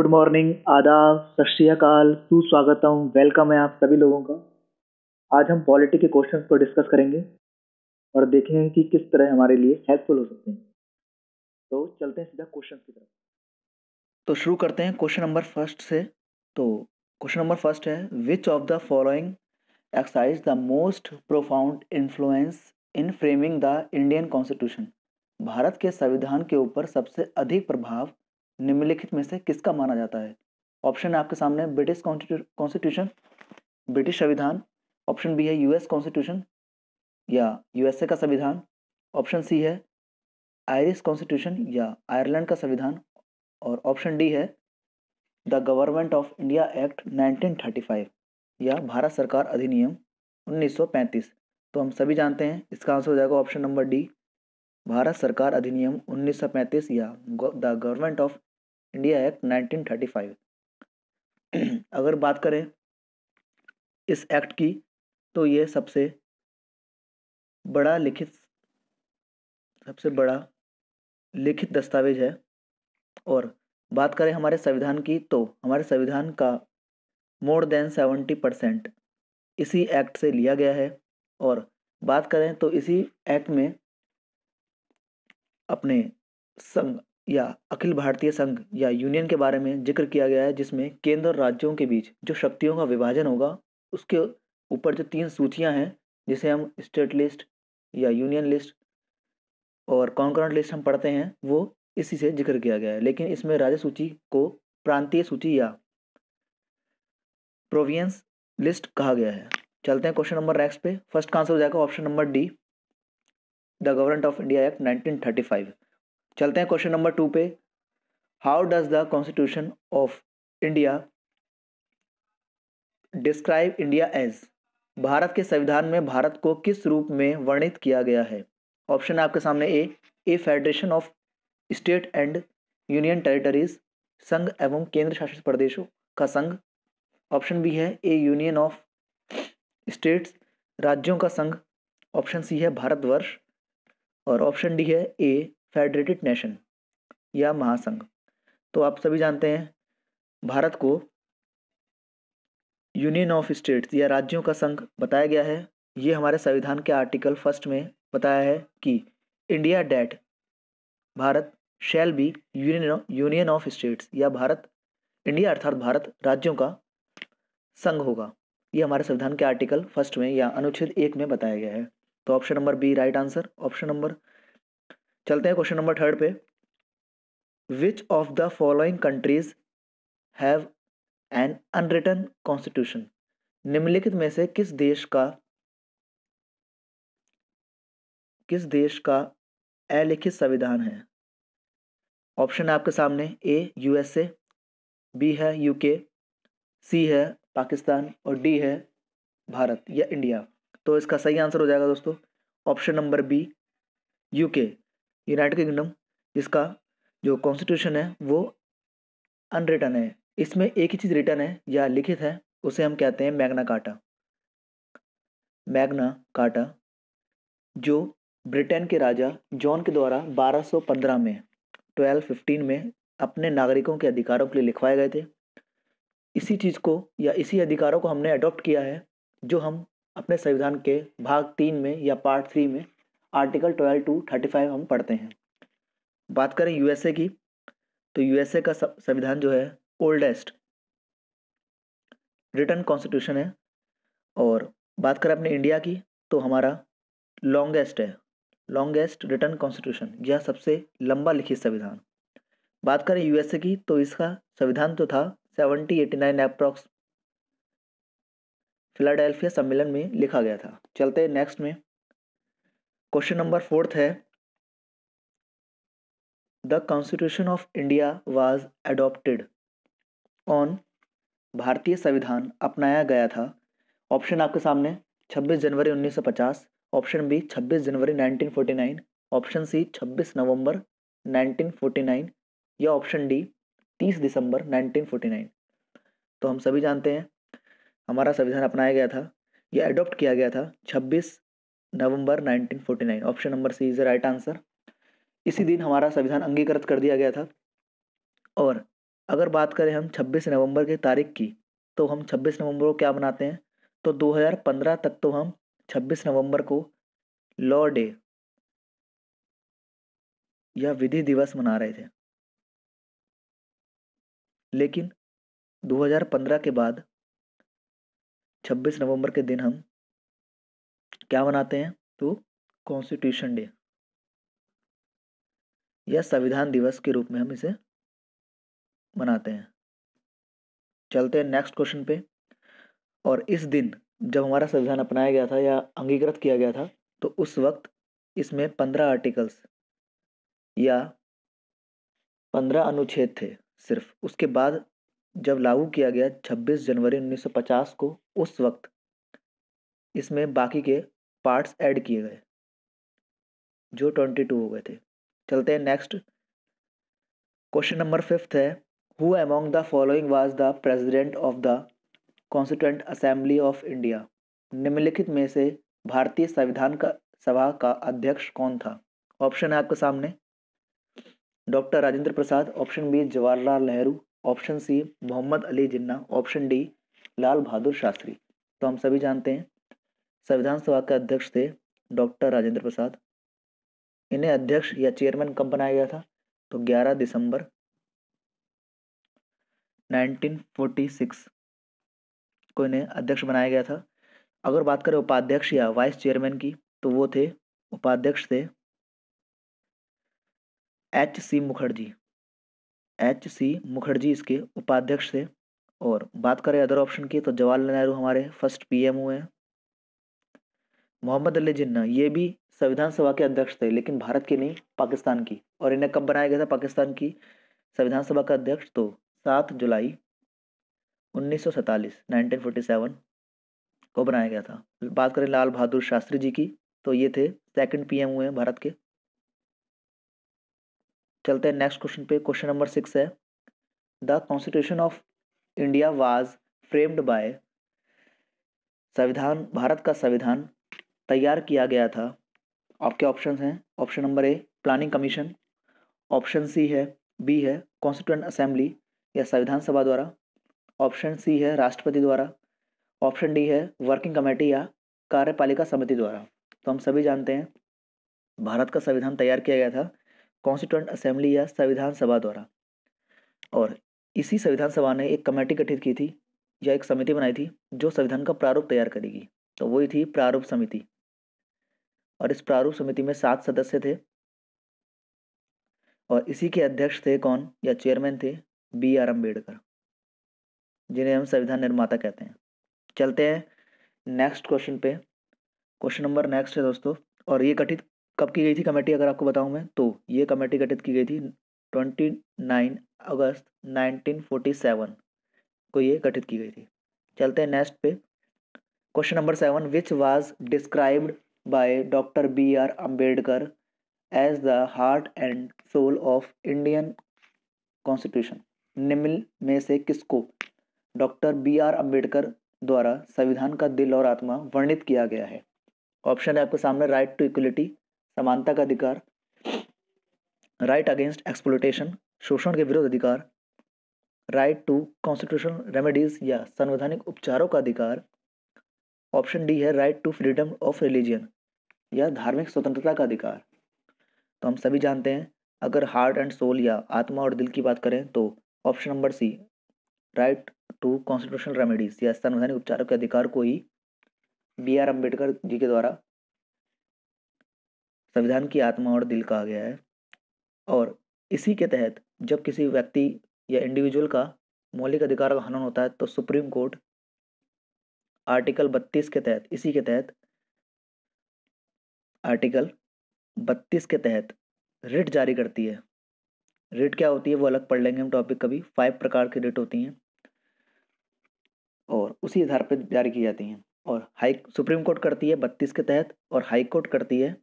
Good morning, आदाब, सत श्री अकाल, सुस्वागतम, वेलकम है आप सभी लोगों का। आज हम पॉलिटी के क्वेश्चंस को डिस्कस करेंगे और देखेंगे कि किस तरह हमारे लिए हेल्पफुल हो सकते हैं। तो चलते हैं सीधा क्वेश्चन की तरफ। तो शुरू करते हैं क्वेश्चन नंबर फर्स्ट से। तो क्वेश्चन नंबर फर्स्ट है, विच of the following exercise the most profound influence in framing the Indian constitution. Bharat के संविधान के ऊपर सबसे अधिक प्रभाव निम्नलिखित में से किसका माना जाता है। ऑप्शन है आपके सामने, ब्रिटिश कॉन्स्टिट्यूशन, ब्रिटिश संविधान। ऑप्शन बी है यूएस कॉन्स्टिट्यूशन या यूएसए का संविधान। ऑप्शन सी है आयरिश कॉन्स्टिट्यूशन या आयरलैंड का संविधान। और ऑप्शन डी है the government of India act 1935 या भारत सरकार अधिनियम 1935। तो हम सभी जानते हैं इसका आंसर हो जाएगा ऑप्शन नंबर डी, भारत सरकार अधिनियम 1935 या the government of India act 1935। अगर बात करें इस एक्ट की तो ये सबसे बड़ा लिखित दस्तावेज है। और बात करें हमारे संविधान की तो हमारे संविधान का मोर देन 70% इसी एक्ट से लिया गया है। और बात करें तो इसी एक्ट में अपने संघ या अखिल भारतीय संघ या यूनियन के बारे में जिक्र किया गया है, जिसमें केंद्र और राज्यों के बीच जो शक्तियों का विभाजन होगा उसके ऊपर जो 3 सूचियां हैं, जिसे हम स्टेट लिस्ट या यूनियन लिस्ट और कॉन्करेंट लिस्ट हम पढ़ते हैं, वो इसी से जिक्र किया गया है। लेकिन इसमें राज्य सूची को प्रांतीय सूची या प्रोविंस लिस्ट कहा गया है। चलते हैं क्वेश्चन नंबर नेक्स्ट पे। फर्स्ट का आंसर हो जाएगा option number D, the government of India act 1935। चलते हैं क्वेश्चन नंबर 2 पे। How does the constitution of India describe India as. Bharat के संविधान में भारत को किस रूप में वर्णित किया गया है। ऑप्शन है आपके सामने, A federation of state and union territories, संघ एवं केंद्र शासित प्रदेशों का संघ। ऑप्शन बी है ए यूनियन ऑफ स्टेट्स, राज्यों का संघ। ऑप्शन सी है भारतवर्ष। और ऑप्शन डी है ए फेडरेटेड नेशन या महासंघ। तो आप सभी जानते हैं भारत को यूनियन ऑफ स्टेट्स या राज्यों का संघ बताया गया है। ये हमारे संविधान के आर्टिकल फर्स्ट में बताया है कि India that Bharat shall be union of states या भारत इंडिया अर्थात भारत राज्यों का संघ होगा। ये हमारे संविधान के आर्टिकल फर्स्ट में या अनुच्छेद 1 में बताया गया है। तो option number B right answer. चलते हैं क्वेश्चन नंबर 3 पे। Which of the following countries have an unwritten constitution. निम्नलिखित में से किस देश का अलिखित संविधान है। ऑप्शन है आपके सामने, ए यूएसए, बी है यूके, सी है पाकिस्तान और डी है भारत या इंडिया। तो इसका सही आंसर हो जाएगा दोस्तों option number B, UK, United Kingdom, जिसका जो कॉन्स्टिट्यूशन है वो अनरिटन है। इसमें एक ही चीज़ रिटन है या लिखित है, उसे हम कहते हैं मैग्ना कार्टा, जो ब्रिटेन के राजा जॉन के द्वारा 1215 में अपने नागरिकों के अधिकारों के लिए लिखवाए गए थे। इसी चीज़ को या इसी अधिकारों को हमने अडॉप्ट किया है, जो हम अपने संविधान के भाग 3 में या पार्ट 3 में आर्टिकल 12 to 35 हम पढ़ते हैं। बात करें यूएसए की तो यूएसए का संविधान जो है ओल्डेस्ट रिटन कॉन्स्टिट्यूशन है। और बात करें अपने इंडिया की तो हमारा लॉन्गेस्ट रिटन कॉन्स्टिट्यूशन या सबसे लंबा लिखित संविधान। बात करें यूएसए की तो इसका संविधान तो था 1789 अप्रॉक्स फिलाडेल्फिया सम्मेलन में लिखा गया था। चलते हैं नेक्स्ट में। क्वेश्चन नंबर 4 है, the constitution of India was adopted on. भारतीय संविधान अपनाया गया था। ऑप्शन आपके सामने, 26 जनवरी 1950, ऑप्शन बी 26 जनवरी 1949, ऑप्शन सी 26 नवंबर 1949 या ऑप्शन डी 30 दिसंबर 1949। तो हम सभी जानते हैं हमारा संविधान अपनाया गया था या एडॉप्ट किया गया था 26 नवंबर 1949। Option number C is the right answer. इसी दिन हमारा संविधान अंगीकृत कर दिया गया था। और अगर बात करें हम 26 नवंबर की तारीख की, तो हम 26 नवंबर को क्या मनाते हैं, तो 2015 तक तो हम 26 नवंबर को लॉ डे या विधि दिवस मना रहे थे। लेकिन 2015 के बाद 26 नवंबर के दिन हम क्या मनाते हैं, तो कॉन्स्टिट्यूशन डे या संविधान दिवस के रूप में हम इसे मनाते हैं। चलते हैं नेक्स्ट क्वेश्चन पे। और इस दिन जब हमारा संविधान अपनाया गया था या अंगीकृत किया गया था, तो उस वक्त इसमें 15 आर्टिकल्स या 15 अनुच्छेद थे सिर्फ। उसके बाद जब लागू किया गया 26 जनवरी 1950 को, उस वक्त इसमें बाकी के पार्ट्स ऐड किए गए जो 22 हो गए थे। चलते हैं नेक्स्ट। क्वेश्चन नंबर 5 है, who among the following was the president of the constituent assembly of India. निम्नलिखित में से भारतीय संविधान का सभा का अध्यक्ष कौन था। ऑप्शन है आपके सामने, doctor Rajendra Prasad, option B Jawaharlal Nehru, option C Mohammad Ali Jinnah, option D Lal Bahadur Shastri. तो हम सभी जानते हैं संविधान सभा के अध्यक्ष थे डॉक्टर राजेंद्र प्रसाद। इन्हें अध्यक्ष या चेयरमैन कब बनाया गया था, तो 11 दिसंबर 1946 को इन्हें अध्यक्ष बनाया गया था। अगर बात करें उपाध्यक्ष या वाइस चेयरमैन की, तो वो थे, उपाध्यक्ष थे H.C. मुखर्जी। H.C. मुखर्जी इसके उपाध्यक्ष थे। और बात करें अदर ऑप्शन की, तो जवाहरलाल नेहरू हमारे फर्स्ट पीएम हुए हैं। मोहम्मद अली जिन्ना ये भी संविधान सभा के अध्यक्ष थे, लेकिन भारत की नहीं, पाकिस्तान की। और इन्हें कब बनाया गया था पाकिस्तान की संविधान सभा का अध्यक्ष, तो 7 जुलाई 1947 को बनाया गया था। बात करें लाल बहादुर शास्त्री जी की, तो ये थे सेकंड पीएम हुए हैं भारत के। चलते हैं नेक्स्ट क्वेश्चन पे। क्वेश्चन नंबर 6 है, the constitution of India was framed bye. संविधान, भारत का संविधान तैयार किया गया था। आपके ऑप्शंस हैं, option number A planning commission, option C है, बी है कॉन्स्टिट्यूएंट असेंबली या संविधान सभा द्वारा, ऑप्शन सी है राष्ट्रपति द्वारा, ऑप्शन डी है वर्किंग कमेटी या कार्यपालिका समिति द्वारा। तो हम सभी जानते हैं भारत का संविधान तैयार किया गया था कॉन्स्टिट्यूएंट असेंबली या संविधान सभा द्वारा। और इसी संविधान सभा ने एक कमेटी गठित की थी या एक समिति बनाई थी जो संविधान का प्रारूप तैयार करेगी, तो वही थी प्रारूप समिति। और इस प्रारूप समिति में 7 सदस्य थे और इसी के अध्यक्ष थे कौन या चेयरमैन थे B.R. अम्बेडकर, जिन्हें हम संविधान निर्माता कहते हैं। चलते हैं नेक्स्ट क्वेश्चन पे। क्वेश्चन नंबर नेक्स्ट है दोस्तों, और ये गठित कब की गई थी कमेटी, अगर आपको बताऊं मैं, तो ये कमेटी गठित की गई थी 29 अगस्त 1947 को ये गठित की गई थी। चलते हैं नेक्स्ट पे। Question number 7, which was described by doctor B.R. Ambedkar as the heart and soul of Indian constitution. निम्न में से किसको डॉक्टर B.R. अम्बेडकर द्वारा संविधान का दिल और आत्मा वर्णित किया गया है। ऑप्शन है आपके सामने, राइट टू इक्वलिटी, समानता का अधिकार, राइट अगेंस्ट एक्सप्लॉयटेशन, शोषण के विरुद्ध अधिकार, राइट टू कॉन्स्टिट्यूशनल रेमेडीज या संवैधानिक उपचारों का अधिकार, ऑप्शन डी है right to freedom of religion या धार्मिक स्वतंत्रता का अधिकार। तो हम सभी जानते हैं अगर हार्ट एंड सोल या आत्मा और दिल की बात करें, तो option number C right to constitutional remedies या संवैधानिक उपचारों के अधिकार को ही B.R. अम्बेडकर जी के द्वारा संविधान की आत्मा और दिल कहा गया है। और इसी के तहत जब किसी व्यक्ति या इंडिविजुअल का मौलिक अधिकार का हनन होता है, तो सुप्रीम कोर्ट आर्टिकल 32 के तहत, इसी के तहत आर्टिकल 32 के तहत रिट जारी करती है। रिट क्या होती है वो अलग पढ़ लेंगे हम टॉपिक कभी। 5 प्रकार की रिट होती हैं और उसी आधार पर जारी की जाती हैं। और हाई सुप्रीम कोर्ट करती है 32 के तहत और हाई कोर्ट करती है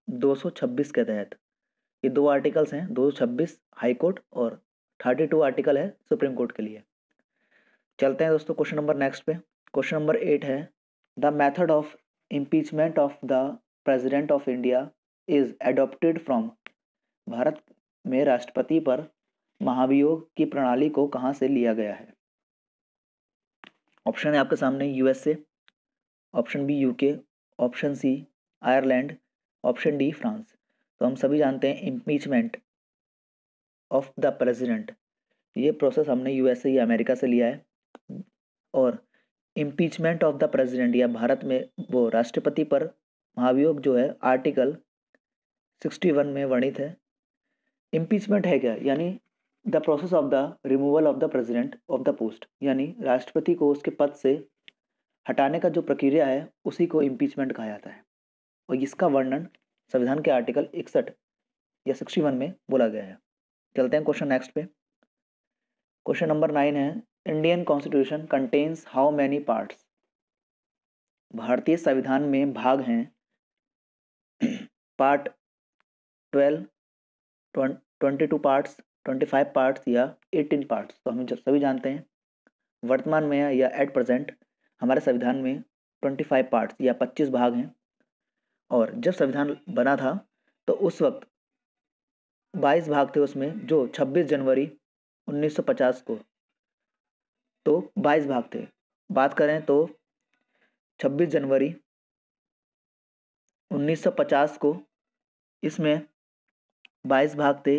226 के तहत। ये 2 आर्टिकल्स हैं, 226 हाई कोर्ट और 32 आर्टिकल है सुप्रीम कोर्ट के लिए। चलते हैं दोस्तों क्वेश्चन नंबर नेक्स्ट पे। क्वेश्चन नंबर 8 है, the method of impeachment of the president of India is adopted from. Bharat में राष्ट्रपति पर महाभियोग की प्रणाली को कहाँ से लिया गया है? ऑप्शन है आपके सामने USA, option B UK, option C Ireland, option D France. तो हम सभी जानते हैं इम्पीचमेंट ऑफ द प्रेसिडेंट, ये प्रोसेस हमने यूएसए या अमेरिका से लिया है। और इम्पीचमेंट ऑफ द प्रेसिडेंट या भारत में वो राष्ट्रपति पर महाभियोग जो है आर्टिकल 61 में वर्णित है। इम्पीचमेंट है क्या? यानी the process of the removal of the president of the post, यानी राष्ट्रपति को उसके पद से हटाने का जो प्रक्रिया है उसी को इम्पीचमेंट कहा जाता है। और इसका वर्णन संविधान के आर्टिकल 61 या 61 में बोला गया है। चलते हैं क्वेश्चन नेक्स्ट पे। क्वेश्चन नंबर 9 है, Indian constitution contains how many parts? भारतीय संविधान में भाग हैं पार्ट 12, 22 पार्ट्स, 25 पार्ट्स या 18 पार्ट्स। तो हम जब सभी जानते हैं वर्तमान में या एट प्रेजेंट हमारे संविधान में 25 पार्ट्स या 25 भाग हैं। और जब संविधान बना था तो उस वक्त 22 भाग थे उसमें, जो 26 जनवरी 1950 को तो 22 भाग थे। बात करें तो 26 जनवरी 1950 को इसमें 22 भाग थे,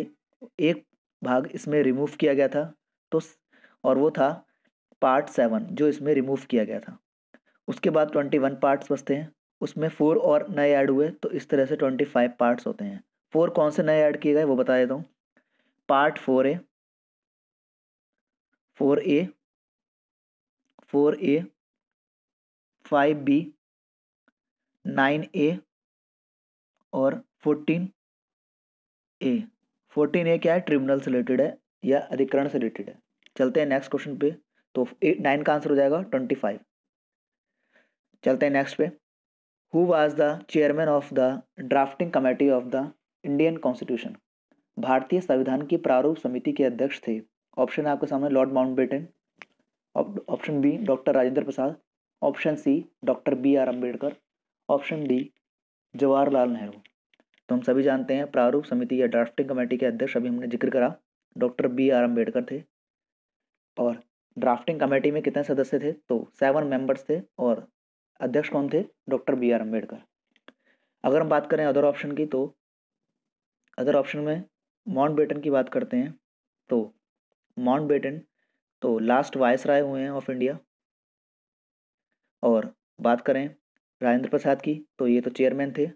एक भाग इसमें रिमूव किया गया था तो और वो था पार्ट 7 जो इसमें रिमूव किया गया था। उसके बाद 21 पार्ट्स बचते हैं, उसमें 4 और नए ऐड हुए, तो इस तरह से 25 पार्ट्स होते हैं। 4 कौन से नए ऐड किए गए वो बता देता हूँ। Part 4A, 4A, 4A, 5B, 9A और 14A। 14A क्या है? ट्रिब्यूनल से रिलेटेड है या अधिकरण से रिलेटेड है। चलते हैं नेक्स्ट क्वेश्चन पे। तो 9 का आंसर हो जाएगा 25। चलते हैं नेक्स्ट पे। Who was the chairman of the drafting committee of the Indian constitution? भारतीय संविधान की प्रारूप समिति के अध्यक्ष थे। ऑप्शन है आपके सामने Lord Mountbatten, option B doctor Rajendra Prasad, option C doctor BR Ambedkar, option D Jawaharlal Nehru. तो हम सभी जानते हैं प्रारूप समिति या ड्राफ्टिंग कमेटी के अध्यक्ष अभी हमने जिक्र करा डॉक्टर BR अम्बेडकर थे। और ड्राफ्टिंग कमेटी में कितने सदस्य थे? तो 7 मेंबर्स थे और अध्यक्ष कौन थे? Doctor BR Ambedkar. अगर हम बात करें अदर ऑप्शन की, तो अदर ऑप्शन में माउंटबेटन की बात करते हैं तो माउंटबेटन तो लास्ट वायसराय हुए हैं ऑफ इंडिया। और बात करें राजेंद्र प्रसाद की तो ये तो चेयरमैन थे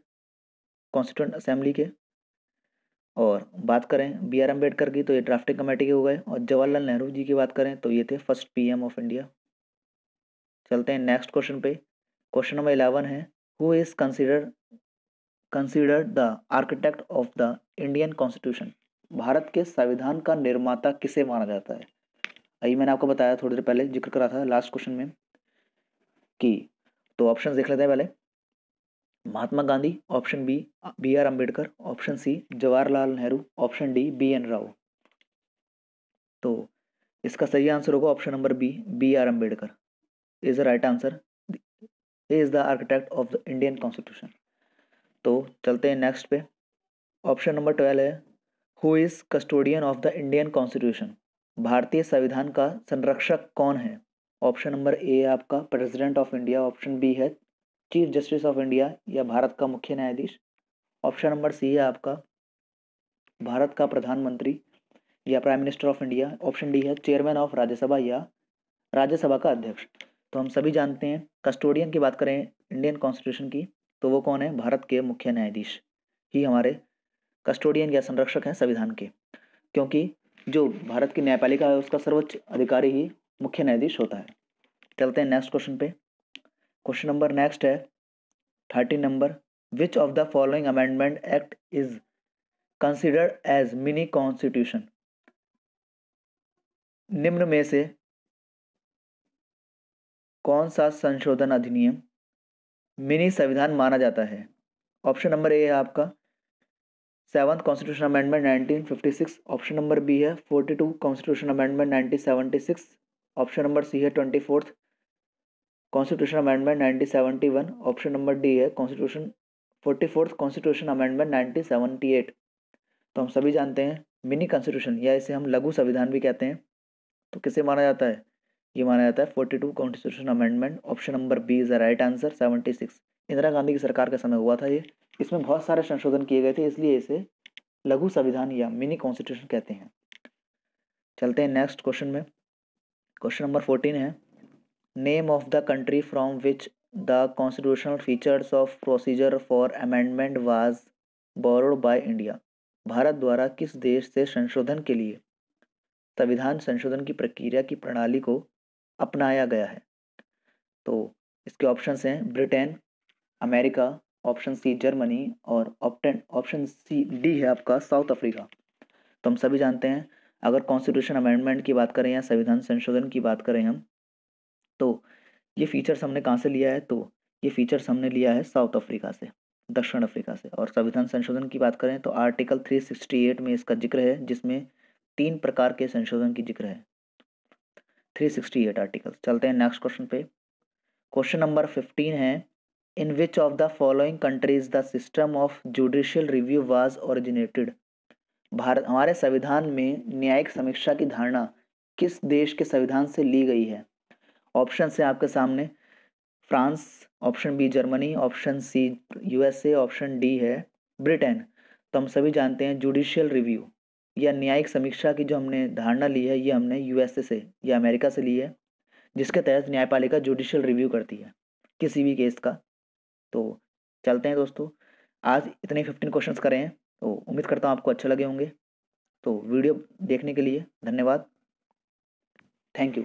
कॉन्स्टिट्यूंट असेंबली के। और बात करें BR अम्बेडकर की तो ये ड्राफ्टिंग कमेटी के हो गए। और जवाहरलाल नेहरू जी की बात करें तो ये थे फर्स्ट PM ऑफ इंडिया। चलते हैं नेक्स्ट क्वेश्चन पे। क्वेश्चन नंबर 11 है, who is considered the architect of the Indian constitution? Bharat के संविधान का निर्माता किसे माना जाता है? अभी मैंने आपको बताया, थोड़ी देर पहले जिक्र करा था लास्ट क्वेश्चन में कि, तो ऑप्शन देख लेते हैं पहले। Mahatma Gandhi, option B BR Ambedkar, option C Jawaharlal Nehru, option D BN Rao. तो इसका सही आंसर होगा option number B BR Ambedkar is the right answer. He is the architect of the Indian constitution. तो चलते हैं नेक्स्ट पे। ऑप्शन नंबर 12 है, who is custodian of the Indian constitution? भारतीय संविधान का संरक्षक कौन है? ऑप्शन नंबर ए है आपका president of India, option B है चीफ जस्टिस ऑफ इंडिया या भारत का मुख्य न्यायाधीश, ऑप्शन नंबर सी है आपका भारत का प्रधानमंत्री या prime minister of India, option D है चेयरमैन ऑफ राज्यसभा या राज्यसभा का अध्यक्ष। तो हम सभी जानते हैं कस्टोडियन की बात करें इंडियन कॉन्स्टिट्यूशन की तो वो कौन है? भारत के मुख्य न्यायाधीश ही हमारे कस्टोडियन या संरक्षक हैं संविधान के, क्योंकि जो भारत की न्यायपालिका है उसका सर्वोच्च अधिकारी ही मुख्य न्यायाधीश होता है। चलते हैं नेक्स्ट क्वेश्चन पे। क्वेश्चन नंबर नेक्स्ट है 13 number, which of the following amendment act is considered as mini constitution? निम्न में से कौन सा संशोधन अधिनियम मिनी संविधान माना जाता है? ऑप्शन नंबर ए है आपका 7th constitution amendment 1956, option number B है 42 constitution amendment 1976, option number C है 24th constitution amendment 1971, option number D है 44th कॉन्स्टिट्यूशन अमेंडमेंट 1978। तो हम सभी जानते हैं मिनी कॉन्स्टिट्यूशन या इसे हम लघु संविधान भी कहते हैं, तो किसे माना जाता है? ये माना जाता है 42 constitution amendment. Option number B is the right answer. 76 Indira Gandhi की सरकार के समय हुआ था ये। इसमें बहुत सारे संशोधन किए गए थे, इसलिए इसे लघु संविधान या मिनी कॉन्स्टिट्यूशन कहते हैं। चलते हैं नेक्स्ट क्वेश्चन में। क्वेश्चन नंबर 14 है, name of the country from which the constitutional features of procedure for amendment was borrowed by India. Bharat द्वारा किस देश से संशोधन के लिए संविधान संशोधन की प्रक्रिया की प्रणाली को अपनाया गया है? तो इसके ऑप्शंस हैं Britain, America, option C Germany और ऑप्शन सी डी है आपका साउथ अफ्रीका। तो हम सभी जानते हैं, अगर कॉन्स्टिट्यूशन अमेंडमेंट की बात करें या संविधान संशोधन की बात करें हम, तो ये फीचर्स हमने कहाँ से लिया है? तो ये फीचर्स हमने लिया है साउथ अफ्रीका से, दक्षिण अफ्रीका से। और संविधान संशोधन की बात करें तो आर्टिकल 368 में इसका जिक्र है, जिसमें 3 प्रकार के संशोधन की जिक्र है। 368 आर्टिकल। चलते हैं नेक्स्ट क्वेश्चन पे। क्वेश्चन नंबर 15 है, in which of the following countries the system of judicial review was originated. Bharat, हमारे संविधान में न्यायिक समीक्षा की धारणा किस देश के संविधान से ली गई है? ऑप्शन है आपके सामने, France, option B Germany, option C USA, option D है ब्रिटेन। तो हम सभी जानते हैं जुडिशियल रिव्यू या न्यायिक समीक्षा की जो हमने धारणा ली है, ये हमने यूएसए से या अमेरिका से ली है, जिसके तहत न्यायपालिका जुडिशियल रिव्यू करती है किसी भी केस का। तो चलते हैं दोस्तों, आज इतने 15 क्वेश्चंस करें हैं, तो उम्मीद करता हूँ आपको अच्छे लगे होंगे। तो वीडियो देखने के लिए धन्यवाद। Thank you.